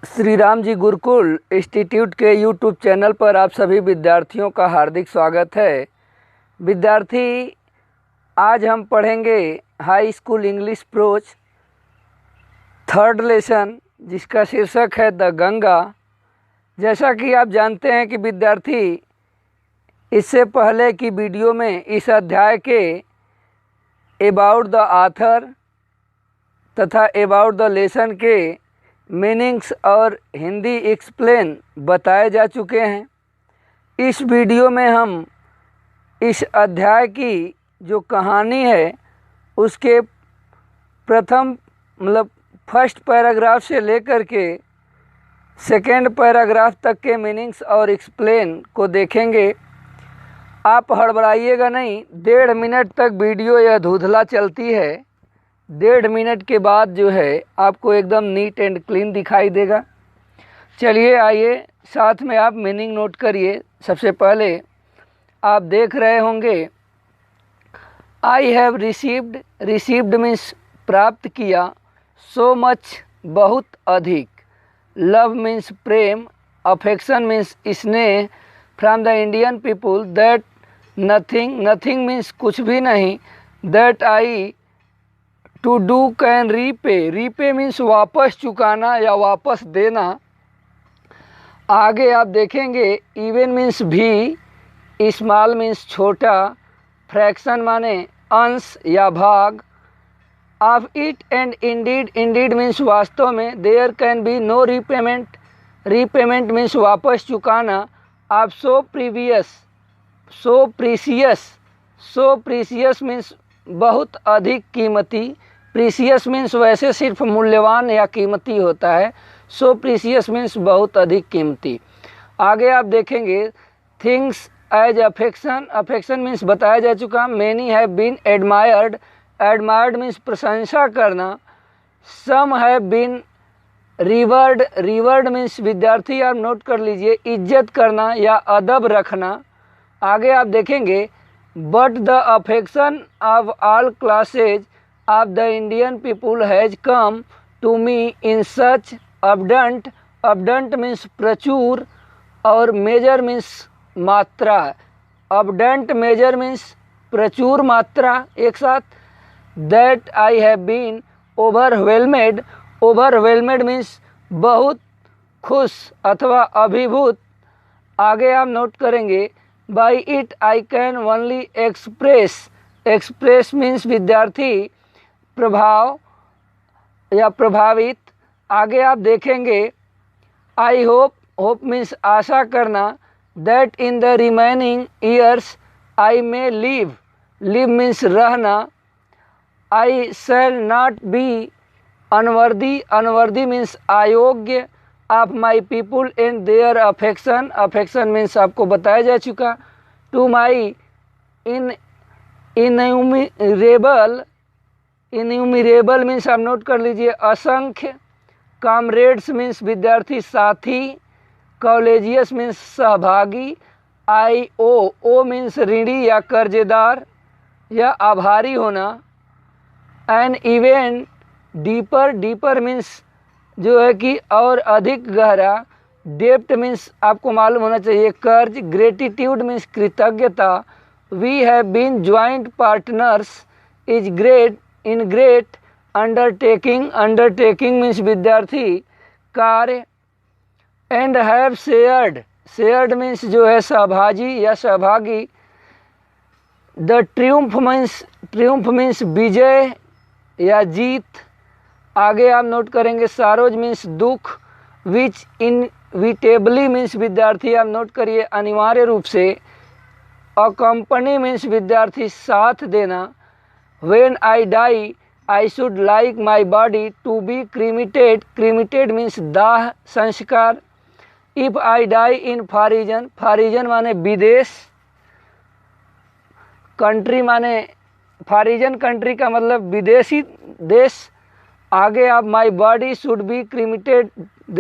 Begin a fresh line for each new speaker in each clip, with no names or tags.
Shri Ram ji Gurukul institute के YouTube channel पर आप सभी विद्यार्थियों का हार्दिक स्वागत है। विद्यार्थी, आज हम पढ़ेंगे high school English prose third lesson, जिसका शीर्षक है द गंगा। जैसा कि आप जानते हैं कि विद्यार्थी, इससे पहले की वीडियो में इस अध्याय के अबाउट द ऑथर तथा अबाउट द लेसन के मीनिंग्स और हिंदी एक्सप्लेन बताए जा चुके हैं। इस वीडियो में हम इस अध्याय की जो कहानी है उसके प्रथम फर्स्ट पैराग्राफ से लेकर के सेकेंड पैराग्राफ तक के मीनिंग्स और एक्सप्लेन को देखेंगे। आप हड़बड़ाइएगा नहीं, 1.5 मिनट तक वीडियो यह धुंधला चलती है। 1.5 मिनट के बाद जो है आपको एकदम नीट एंड क्लीन दिखाई देगा। चलिए आइए, साथ में आप मीनिंग नोट करिए। सबसे पहले आप देख रहे होंगे आई हैव रिसीव्ड मीन्स प्राप्त किया, सो मच बहुत अधिक, लव मीन्स प्रेम, अफेक्शन मीन्स स्नेह, from the Indian people, that nothing means कुछ भी नहीं, that I to do can repay means वापस चुकाना या वापस देना। आगे आप देखेंगे इवन मीन्स भी, स्मॉल मीन्स छोटा, फ्रैक्शन माने अंश या भाग, of it and indeed means वास्तव में, there can be no repayment means वापस चुकाना, ऑफ सो प्रीसियस मीन्स बहुत अधिक कीमती, प्रीसियस मीन्स वैसे सिर्फ मूल्यवान या कीमती होता है, सो प्रीसियस मीन्स बहुत अधिक कीमती। आगे आप देखेंगे थिंग्स एज अफेक्शन मीन्स बताया जा चुका, many have been admired means प्रशंसा करना, some have been rewarded means विद्यार्थी आप नोट कर लीजिए, इज्जत करना या अदब रखना। आगे आप देखेंगे but the affection of all classes of the Indian people has come to me in such abundant means प्रचुर और measure means मात्रा, abundant measure means प्रचुर मात्रा एक साथ, that I have been overwhelmed means बहुत खुश अथवा अभिभूत। आगे आप नोट करेंगे by it I can only express means विद्यार्थी प्रभाव या प्रभावित। आगे आप देखेंगे आई होप मीन्स आशा करना, that in the remaining years I may live means रहना, I shall not be unworthy means अयोग्य, of my people and their affection means आपको बताया जा चुका, टू माई इन्यूमरेबल मीन्स आप नोट कर लीजिए असंख्य, कॉमरेड्स मीन्स विद्यार्थी साथी, कॉलेजियस मीन्स सहभागी, आई ओ मीन्स ऋणी या कर्जदार या आभारी होना, एन इवेंट डीपर मीन्स जो है कि और अधिक गहरा, डेप्ट मीन्स आपको मालूम होना चाहिए कर्ज, ग्रेटिट्यूड मीन्स कृतज्ञता, we have been joint partners is great undertaking means विद्यार्थी कार्य, एंड हैव शेयर्ड मीन्स जो है सहभागी या सहभागी, द ट्रियम्फ मीन्स विजय या जीत। आगे आप नोट करेंगे सारोज मीन्स दुख, विच इनविटेबली मीन्स विद्यार्थी आप नोट करिए अनिवार्य रूप से, अकम्पनी मीन्स विद्यार्थी साथ देना, When I die, I should like my body to be cremated means दाह संस्कार, if I die in foreign माने विदेश, कंट्री माने फॉरिजन कंट्री का मतलब विदेशी देश। आगे आप my body should be cremated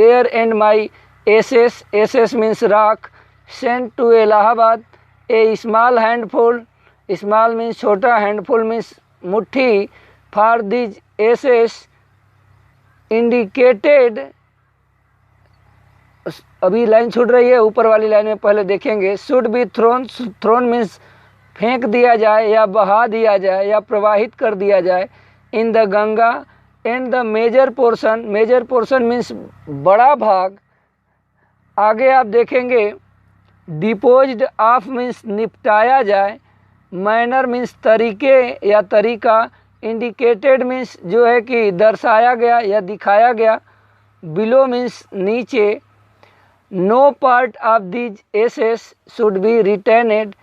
there and my ashes means राख, sent to Allahabad, a small handful, small means छोटा, handful means मुट्ठी, फॉर दिज एसेस इंडिकेटेड अभी लाइन छूट रही है, ऊपर वाली लाइन में पहले देखेंगे। Should be thrown, thrown means फेंक दिया जाए या बहा दिया जाए या प्रवाहित कर दिया जाए। In the Ganga and the major portion, major portion means बड़ा भाग। आगे आप देखेंगे डिपोज्ड ऑफ मीन्स निपटाया जाए। मैनर मीन्स तरीके या तरीका। इंडिकेटेड मीन्स जो है कि दर्शाया गया या दिखाया गया। बिलो मीन्स नीचे। No part of these ashes should be retained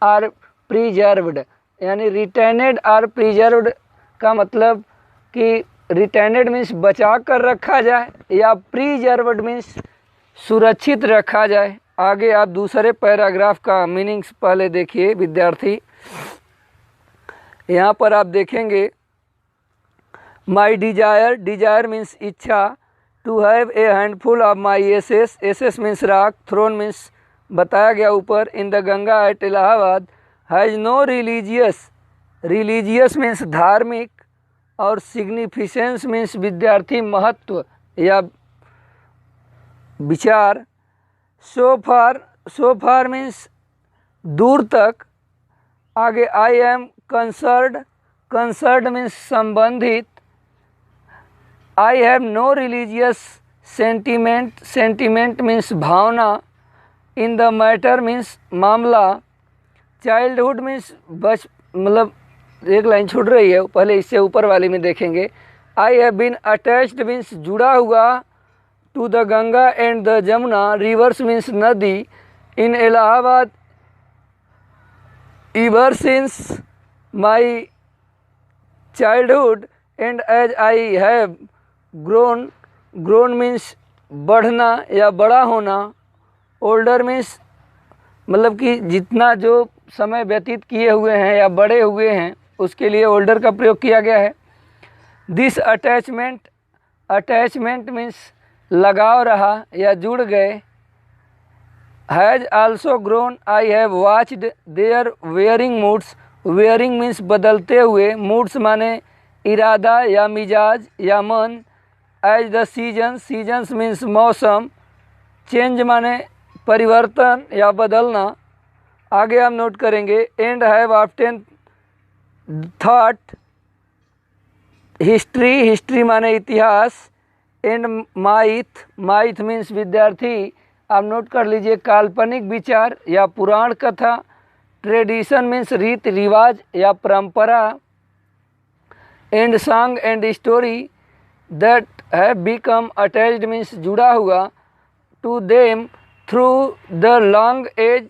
or preserved, यानी रिटेनेड आर प्रिजर्व्ड का मतलब कि रिटेनेड मीन्स बचा कर रखा जाए या प्रिजर्व्ड मीन्स सुरक्षित रखा जाए। आगे आप दूसरे पैराग्राफ का मीनिंग्स पहले देखिए विद्यार्थी। यहाँ पर आप देखेंगे माई डिजायर, डिजायर मीन्स इच्छा। To have a handful of my ashes, ashes means राख। थ्रोन मीन्स बताया गया ऊपर। In the Ganga at Allahabad has no religious, religious means धार्मिक और सिग्निफिकेंस मीन्स विद्यार्थी महत्व या विचार। सो फार मीन्स दूर तक। आगे I am concerned, concerned means संबंधित। I have no religious sentiment, sentiment means भावना। इन द मैटर मीन्स मामला। चाइल्डहुड मीन्स मतलब एक लाइन छूट रही है, पहले इससे ऊपर वाली में देखेंगे। I have been attached means जुड़ा हुआ। To the Ganga and the Jamuna, rivers means नदी। In Allahabad ever since my childhood and as I have grown, grown means बढ़ना या बड़ा होना। older means मतलब कि जितना जो समय व्यतीत किए हुए हैं या बड़े हुए हैं उसके लिए older का प्रयोग किया गया है। this attachment, attachment means लगाव रहा या जुड़ गए। Has also grown, I have watched there wearing moods. Wearing means बदलते हुए, मूड्स माने इरादा या मिजाज या मन। As the season, seasons means मौसम। चेंज माने परिवर्तन या बदलना। आगे हम नोट करेंगे and have often thought, history, history माने इतिहास। एंड माइथ, माइथ मीन्स विद्यार्थी आप नोट कर लीजिए काल्पनिक विचार या पुराण कथा। ट्रेडिशन मीन्स रीति रिवाज या परंपरा। And song and story that have become attached means जुड़ा हुआ। To them through the long age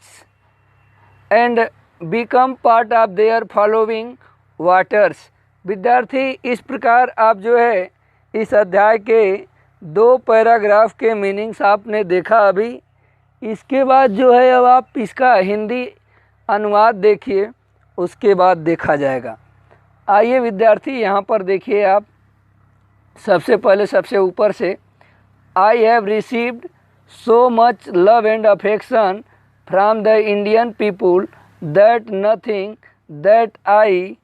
and become part of their following waters. विद्यार्थी इस प्रकार आप जो है इस अध्याय के 2 पैराग्राफ के मीनिंग्स आपने देखा अभी। इसके बाद जो है अब आप इसका हिंदी अनुवाद देखिए, उसके बाद देखा जाएगा। आइए विद्यार्थी यहाँ पर देखिए आप सबसे पहले सबसे ऊपर से। I have received so much love and affection from the Indian people that nothing that I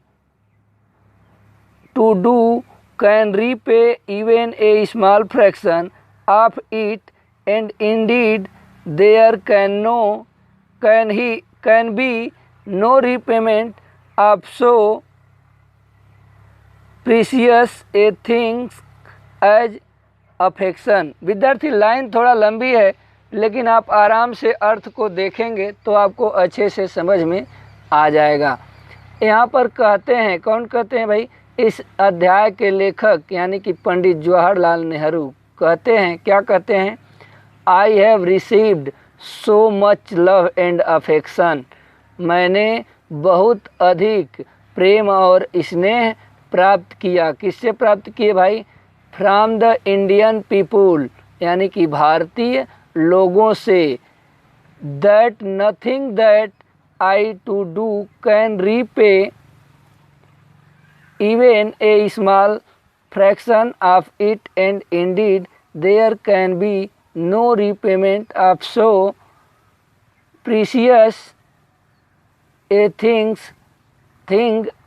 to do can repay even a small fraction of it, and indeed there can be no repayment of so precious a thing as affection। विद्यार्थी line थोड़ा लंबी है लेकिन आप आराम से अर्थ को देखेंगे तो आपको अच्छे से समझ में आ जाएगा। यहाँ पर कहते हैं, कौन कहते हैं भाई? इस अध्याय के लेखक यानी कि पंडित जवाहरलाल नेहरू कहते हैं, क्या कहते हैं? आई have received so much love and affection, मैंने बहुत अधिक प्रेम और स्नेह प्राप्त किया। किससे प्राप्त किए भाई? फ्रॉम द इंडियन पीपुल यानी कि भारतीय लोगों से। That nothing that I to do can repay even a small fraction of it, and indeed there can be no repayment of so precious a thing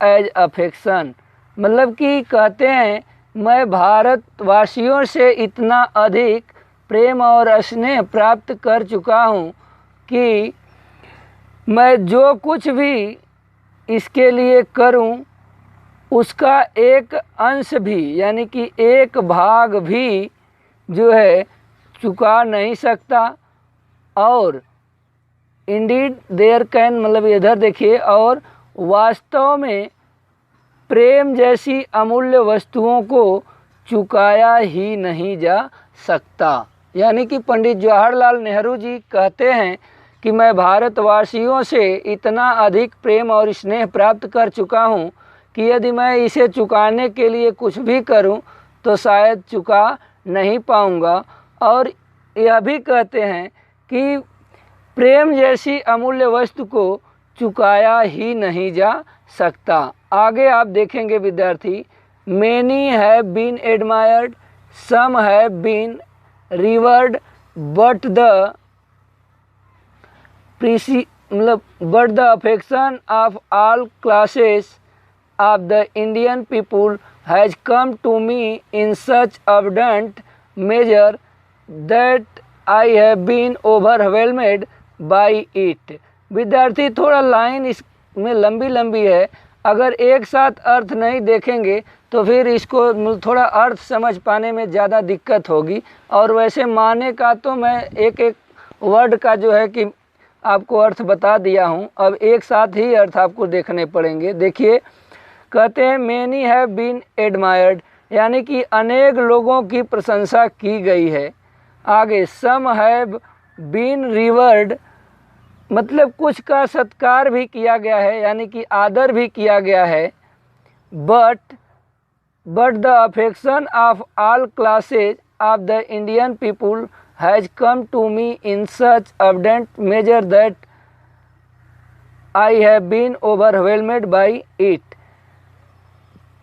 as affection। मतलब कि कहते हैं मैं भारतवासियों से इतना अधिक प्रेम और स्नेह प्राप्त कर चुका हूँ कि मैं जो कुछ भी इसके लिए करूं उसका एक अंश भी यानी कि एक भाग भी जो है चुका नहीं सकता। और इंडीड देयर कैन मतलब इधर देखिए, और वास्तव में प्रेम जैसी अमूल्य वस्तुओं को चुकाया ही नहीं जा सकता। यानी कि पंडित जवाहरलाल नेहरू जी कहते हैं कि मैं भारतवासियों से इतना अधिक प्रेम और स्नेह प्राप्त कर चुका हूँ कि यदि मैं इसे चुकाने के लिए कुछ भी करूँ तो शायद चुका नहीं पाऊँगा। और यह भी कहते हैं कि प्रेम जैसी अमूल्य वस्तु को चुकाया ही नहीं जा सकता। आगे आप देखेंगे विद्यार्थी, many have been admired, some have been rewarded, but the but the affection of all classes of the Indian people has come to me in such abundant measure that I have been overwhelmed by it। विद्यार्थी थोड़ा line इसमें लंबी लंबी है, अगर एक साथ अर्थ नहीं देखेंगे तो फिर इसको थोड़ा अर्थ समझ पाने में ज़्यादा दिक्कत होगी। और वैसे माने का तो मैं एक एक वर्ड का जो है कि आपको अर्थ बता दिया हूँ, अब एक साथ ही अर्थ आपको देखने पड़ेंगे। देखिए, कहते हैं मैनी हैव बीन एडमायर्ड, यानी कि अनेक लोगों की प्रशंसा की गई है। आगे सम हैव बीन रिवर्ड, मतलब कुछ का सत्कार भी किया गया है, यानी कि आदर भी किया गया है। But the affection of all classes of the Indian people has come to me in such abundant measure that I have been overwhelmed by it।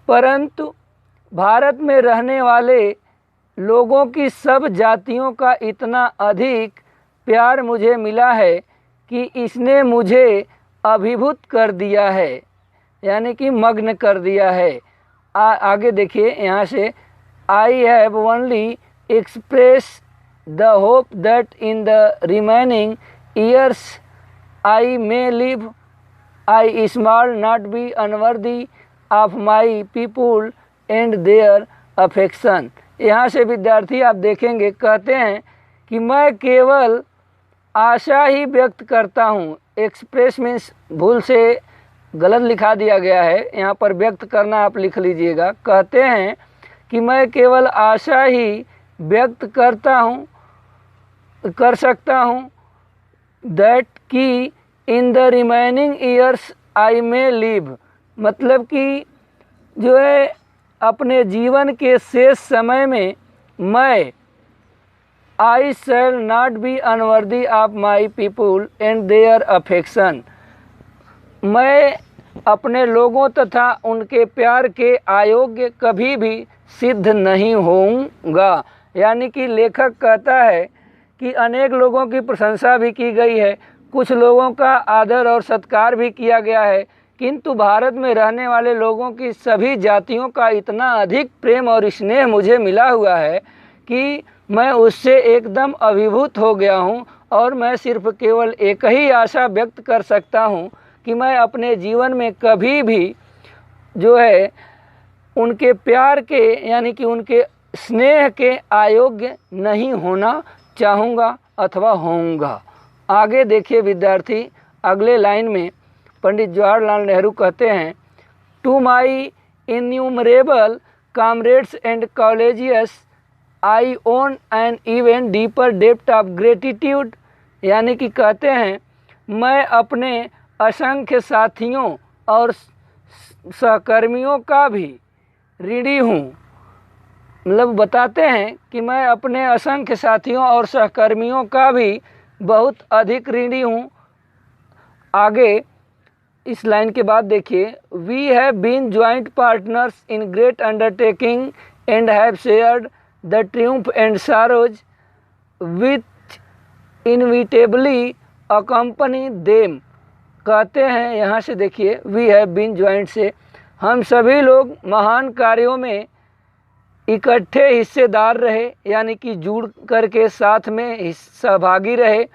परंतु भारत में रहने वाले लोगों की सब जातियों का इतना अधिक प्यार मुझे मिला है कि इसने मुझे अभिभूत कर दिया है, यानी कि मग्न कर दिया है। आगे देखिए यहाँ से, I have only expressed the hope that in the remaining years I may live, I small not be unworthy of my people and their affection। यहाँ से विद्यार्थी आप देखेंगे, कहते हैं कि मैं केवल आशा ही व्यक्त करता हूँ। एक्सप्रेस मीन्स भूल से गलत लिखा दिया गया है, यहाँ पर व्यक्त करना आप लिख लीजिएगा। कहते हैं कि मैं केवल आशा ही व्यक्त कर सकता हूँ दैट कि इन the remaining years I may live, मतलब कि जो है अपने जीवन के शेष समय में मैं I shall not be unworthy of my people and their affection, मैं अपने लोगों तथा उनके प्यार के अयोग्य कभी भी सिद्ध नहीं होऊंगा। यानी कि लेखक कहता है कि अनेक लोगों की प्रशंसा भी की गई है, कुछ लोगों का आदर और सत्कार भी किया गया है, किंतु भारत में रहने वाले लोगों की सभी जातियों का इतना अधिक प्रेम और स्नेह मुझे मिला हुआ है कि मैं उससे एकदम अभिभूत हो गया हूँ। और मैं सिर्फ केवल एक ही आशा व्यक्त कर सकता हूँ कि मैं अपने जीवन में कभी भी जो है उनके प्यार के यानी कि उनके स्नेह के अयोग्य नहीं होना चाहूँगा अथवा होऊंगा। आगे देखिए विद्यार्थी, अगले लाइन में पंडित जवाहरलाल नेहरू कहते हैं, to my innumerable comrades and colleagues I owe an even deeper depth of gratitude, यानी कि कहते हैं मैं अपने असंख्य साथियों और सहकर्मियों का भी ऋणी हूँ। मतलब बताते हैं कि मैं अपने असंख्य साथियों और सहकर्मियों का भी बहुत अधिक ऋणी हूँ। आगे इस लाइन के बाद देखिए, we have been joint partners in great undertaking and have shared the triumph and sorrows which inevitably accompany them. कहते हैं यहाँ से देखिए, वी हैव बीन जॉइंट से हम सभी लोग महान कार्यों में इकट्ठे हिस्सेदार रहे, यानी कि जुड़ करके साथ में सहभागी रहे,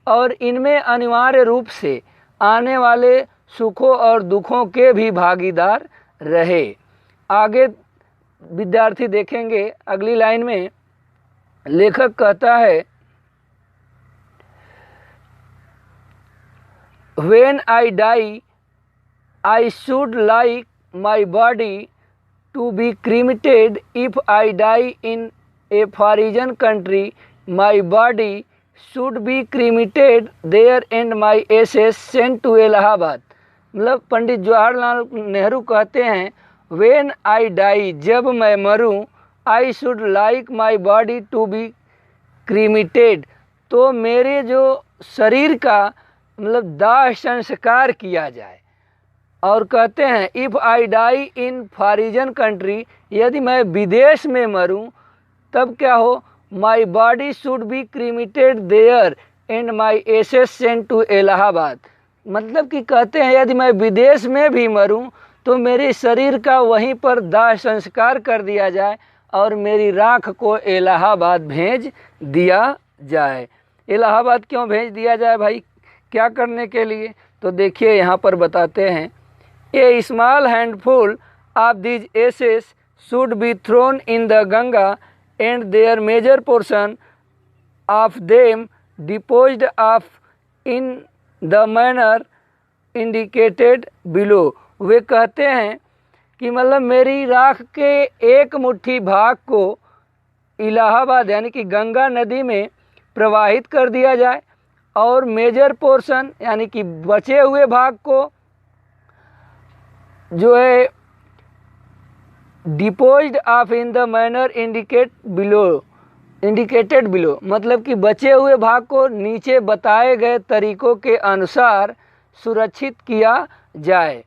और इनमें अनिवार्य रूप से आने वाले सुखों और दुखों के भी भागीदार रहे। आगे विद्यार्थी देखेंगे अगली लाइन में लेखक कहता है, When I die, I should like my body to be cremated. If I die in a foreign country, my body should be cremated there and my ashes sent to Allahabad. मतलब पंडित जवाहरलाल नेहरू कहते हैं, When I die, जब मैं मरूं, I should like my body to be cremated, तो मेरे जो शरीर का मतलब दाह संस्कार किया जाए। और कहते हैं if I die in foreign country, यदि मैं विदेश में मरूं तब क्या हो, my body should be cremated there and my ashes sent to Allahabad. मतलब कि कहते हैं यदि मैं विदेश में भी मरूं तो मेरे शरीर का वहीं पर दाह संस्कार कर दिया जाए और मेरी राख को इलाहाबाद भेज दिया जाए। इलाहाबाद क्यों भेज दिया जाए भाई, क्या करने के लिए? तो देखिए यहाँ पर बताते हैं, a small handful of these ashes should be thrown in the Ganga and their major portion of them disposed of in the manner indicated below. वे कहते हैं कि मतलब मेरी राख के एक मुट्ठी भाग को इलाहाबाद यानी कि गंगा नदी में प्रवाहित कर दिया जाए और मेजर पोर्शन यानी कि बचे हुए भाग को जो है disposed of in the manner indicated below, मतलब कि बचे हुए भाग को नीचे बताए गए तरीकों के अनुसार सुरक्षित किया जाए।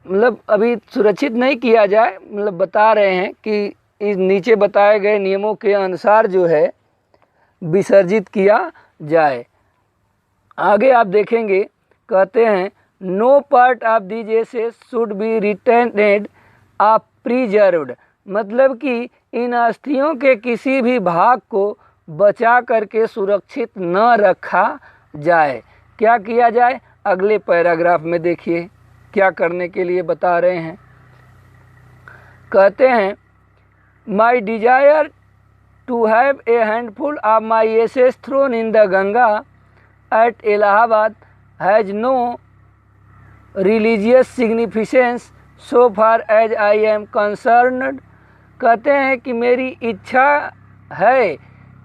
मतलब अभी सुरक्षित नहीं किया जाए, मतलब बता रहे हैं कि इस नीचे बताए गए नियमों के अनुसार जो है विसर्जित किया जाए। आगे आप देखेंगे कहते हैं no part of these ashes should be retained of preserved, मतलब कि इन अस्थियों के किसी भी भाग को बचा करके सुरक्षित न रखा जाए। क्या किया जाए, अगले पैराग्राफ में देखिए क्या करने के लिए बता रहे हैं। कहते हैं my desire to have a handful of my ashes thrown in the Ganga at Allahabad has no religious significance so far as I am concerned। कहते हैं कि मेरी इच्छा है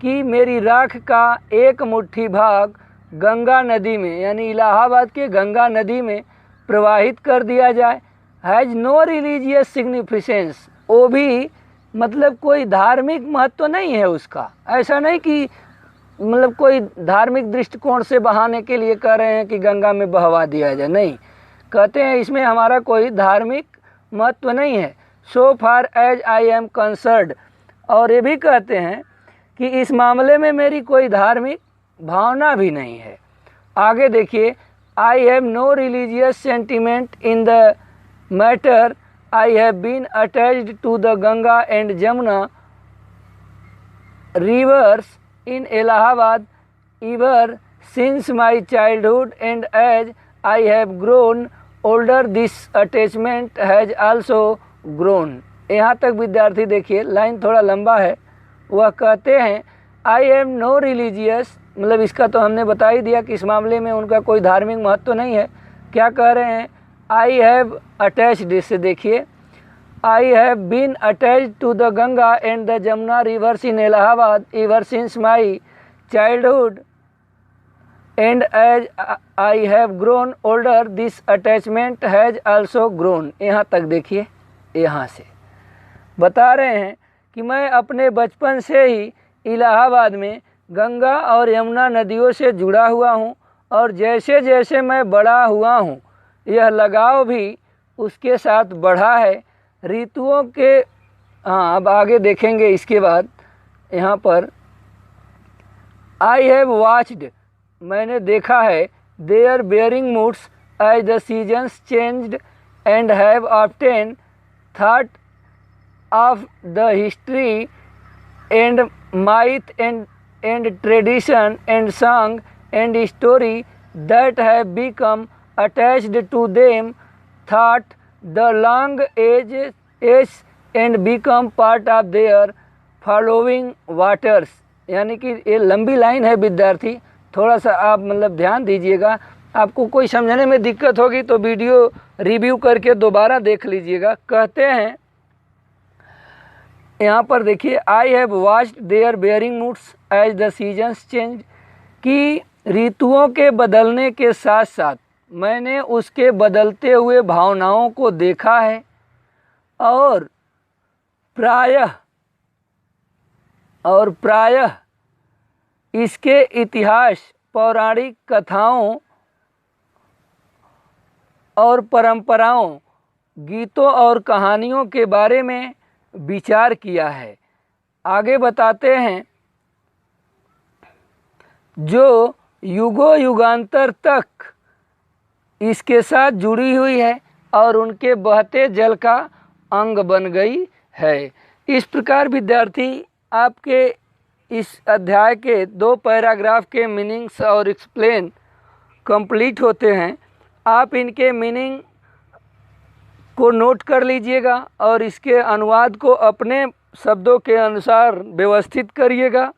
कि मेरी राख का एक मुट्ठी भाग गंगा नदी में यानी इलाहाबाद के गंगा नदी में प्रवाहित कर दिया जाए। हैज़ नो रिलीजियस सिग्निफिकेंस, वो भी मतलब कोई धार्मिक महत्व तो नहीं है उसका। ऐसा नहीं कि मतलब कोई धार्मिक दृष्टिकोण से बहाने के लिए कह रहे हैं कि गंगा में बहवा दिया जाए, नहीं, कहते हैं इसमें हमारा कोई धार्मिक महत्व नहीं है। So far as I am concerned, और ये भी कहते हैं कि इस मामले में मेरी कोई धार्मिक भावना भी नहीं है। आगे देखिए, I have no religious sentiment in the matter, I have been attached to the Ganga and Jamuna rivers in Allahabad ever since my childhood, and as I have grown older this attachment has also grown। यहाँ तक विद्यार्थी देखिए, line थोड़ा लंबा है। वह कहते हैं आई एम नो रिलीजियस, मतलब इसका तो हमने बता ही दिया कि इस मामले में उनका कोई धार्मिक महत्व नहीं है। क्या कह रहे हैं, आई हैव अटैच्ड, इससे देखिए I have been attached to the Ganga and the Jamuna rivers in Allahabad ever since my childhood, and as I have grown older this attachment has also grown. यहाँ तक देखिए, यहाँ से बता रहे हैं कि मैं अपने बचपन से ही इलाहाबाद में गंगा और यमुना नदियों से जुड़ा हुआ हूँ, और जैसे जैसे मैं बड़ा हुआ हूँ यह लगाव भी उसके साथ बढ़ा है। ऋतुओं के, हाँ अब आगे देखेंगे इसके बाद यहाँ पर, आई हैव वॉच्ड, मैंने देखा है, there bearing moods as the seasons changed and have often thought of the history and myth and tradition and song and story that have become attached to them thought the long age and become part of their following waters। यानी कि ये लंबी line है विद्यार्थी, थोड़ा सा आप मतलब ध्यान दीजिएगा। आपको कोई समझने में दिक्कत होगी तो वीडियो रिव्यू करके दोबारा देख लीजिएगा। कहते हैं यहाँ पर देखिए, I have watched there bearing moods as the seasons change, कि ऋतुओं के बदलने के साथ साथ मैंने उसके बदलते हुए भावनाओं को देखा है और प्रायः इसके इतिहास, पौराणिक कथाओं और परंपराओं, गीतों और कहानियों के बारे में विचार किया है। आगे बताते हैं, जो युगों युगांतर तक इसके साथ जुड़ी हुई है और उनके बहते जल का अंग बन गई है। इस प्रकार विद्यार्थी आपके इस अध्याय के 2 पैराग्राफ के मीनिंग्स और एक्सप्लेन कंप्लीट होते हैं। आप इनके मीनिंग को नोट कर लीजिएगा और इसके अनुवाद को अपने शब्दों के अनुसार व्यवस्थित करिएगा।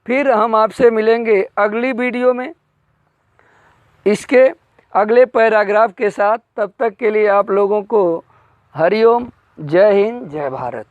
फिर हम आपसे मिलेंगे अगली वीडियो में इसके अगले पैराग्राफ के साथ। तब तक के लिए आप लोगों को हरिओम, जय हिंद, जय भारत।